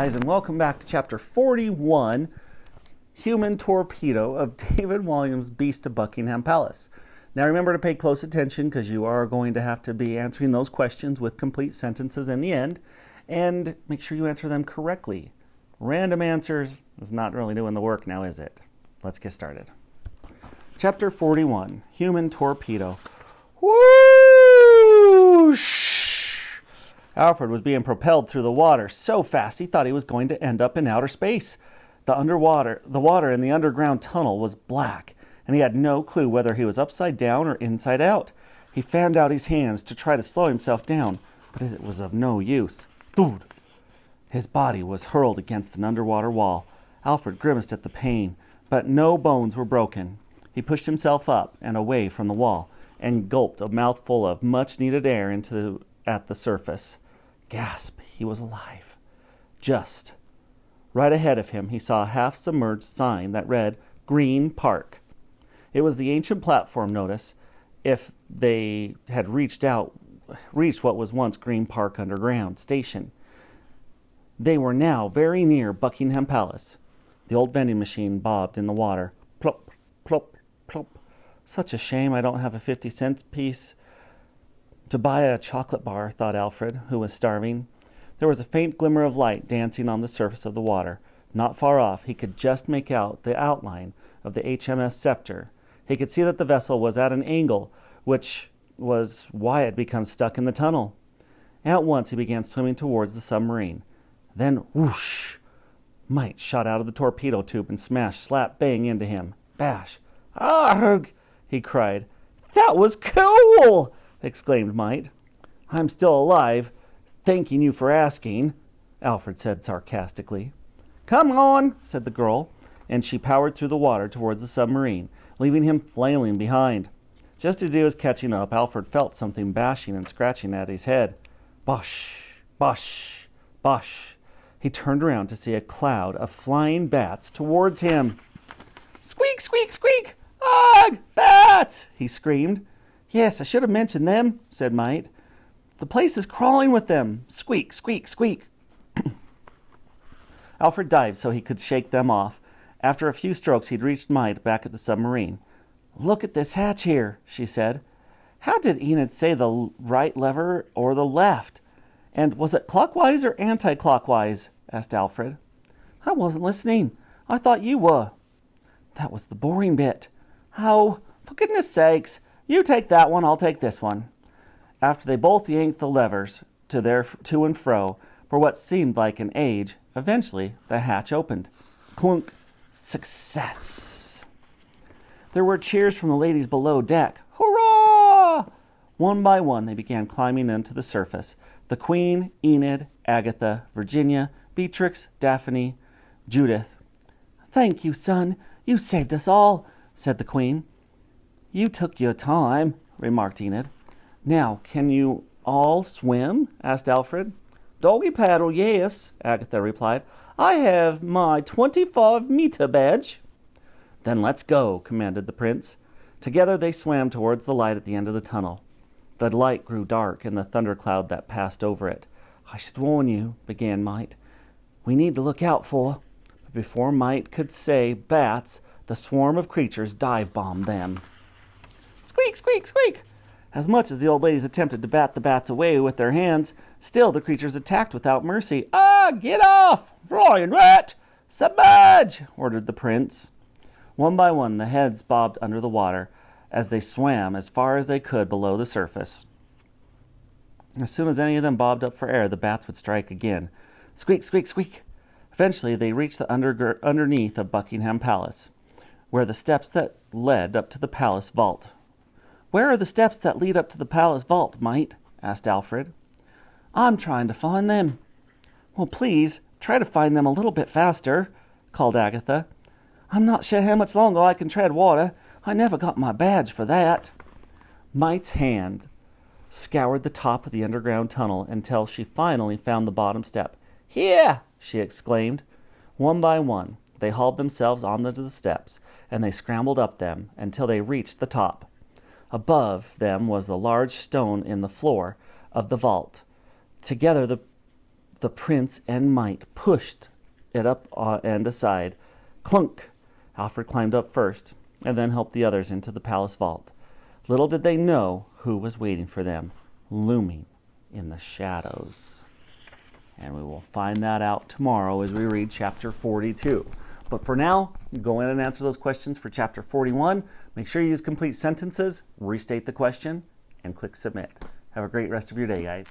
guys, and welcome back to Chapter 41, Human Torpedo of David Walliams' Beast of Buckingham Palace. Now remember to pay close attention because you are going to have to be answering those questions with complete sentences in the end, and make sure you answer them correctly. Random answers is not really doing the work now, is it? Let's get started. Chapter 41, Human Torpedo. Whoosh! Alfred was being propelled through the water so fast he thought he was going to end up in outer space. The water in the underground tunnel was black, and he had no clue whether he was upside down or inside out. He fanned out his hands to try to slow himself down, but it was of no use. Thud! His body was hurled against an underwater wall. Alfred grimaced at the pain, but no bones were broken. He pushed himself up and away from the wall, and gulped a mouthful of much-needed air at the surface. Gasp! He was alive. Just. Right ahead of him, he saw a half-submerged sign that read, Green Park. It was the ancient platform notice if they had reached what was once Green Park Underground Station. They were now very near Buckingham Palace. The old vending machine bobbed in the water. Plop, plop, plop. Such a shame I don't have a 50-cent piece to buy a chocolate bar, thought Alfred, who was starving. There was a faint glimmer of light dancing on the surface of the water. Not far off, he could just make out the outline of the HMS Scepter. He could see that the vessel was at an angle, which was why it had become stuck in the tunnel. At once he began swimming towards the submarine. Then, whoosh! Mite shot out of the torpedo tube and smashed slap bang into him. Bash! Arg! He cried. That was cool! Exclaimed Mite. I'm still alive, thanking you for asking, Alfred said sarcastically. Come on, said the girl, and she powered through the water towards the submarine, leaving him flailing behind. Just as he was catching up, Alfred felt something bashing and scratching at his head. Bosh, bosh, bosh. He turned around to see a cloud of flying bats towards him. Squeak, squeak, squeak! Ugh! Bats! He screamed. Yes, I should have mentioned them, said Mite. The place is crawling with them. Squeak, squeak, squeak. Alfred dived so he could shake them off. After a few strokes, he'd reached Mite back at the submarine. Look at this hatch here, she said. How did Enid say the right lever or the left? And was it clockwise or anti-clockwise? Asked Alfred. I wasn't listening. I thought you were. That was the boring bit. Oh, for goodness sakes. You take that one, I'll take this one. After they both yanked the levers to and fro for what seemed like an age, eventually the hatch opened. Clunk. Success. There were cheers from the ladies below deck. Hurrah! One by one they began climbing into the surface. The Queen, Enid, Agatha, Virginia, Beatrix, Daphne, Judith. Thank you, son. You saved us all, said the Queen. You took your time, remarked Enid. Now, can you all swim? Asked Alfred. Doggy paddle, yes, Agatha replied. I have my 25-meter badge. Then let's go, commanded the prince. Together they swam towards the light at the end of the tunnel. The light grew dark in the thundercloud that passed over it. I should warn you, began Mite. We need to look out for. But before Mite could say bats, the swarm of creatures dive-bombed them. Squeak, squeak, squeak! As much as the old ladies attempted to bat the bats away with their hands, still the creatures attacked without mercy. Ah, get off! Flying rat! Submerge! Ordered the prince. One by one the heads bobbed under the water as they swam as far as they could below the surface. As soon as any of them bobbed up for air, the bats would strike again. Squeak, squeak, squeak! Eventually they reached the underneath of Buckingham Palace, where the steps that led up to the palace vault. Where are the steps that lead up to the palace vault, Mite? Asked Alfred. I'm trying to find them. Well, please, try to find them a little bit faster, called Agatha. I'm not sure how much longer I can tread water. I never got my badge for that. Mite's hand scoured the top of the underground tunnel until she finally found the bottom step. Here! She exclaimed. One by one, they hauled themselves onto the steps, and they scrambled up them until they reached the top. Above them was the large stone in the floor of the vault. Together the prince and Might pushed it up and aside. Clunk! Alfred climbed up first, and then helped the others into the palace vault. Little did they know who was waiting for them, looming in the shadows. And we will find that out tomorrow as we read chapter 42. But for now, go in and answer those questions for chapter 41. Make sure you use complete sentences, restate the question, and click submit. Have a great rest of your day, guys.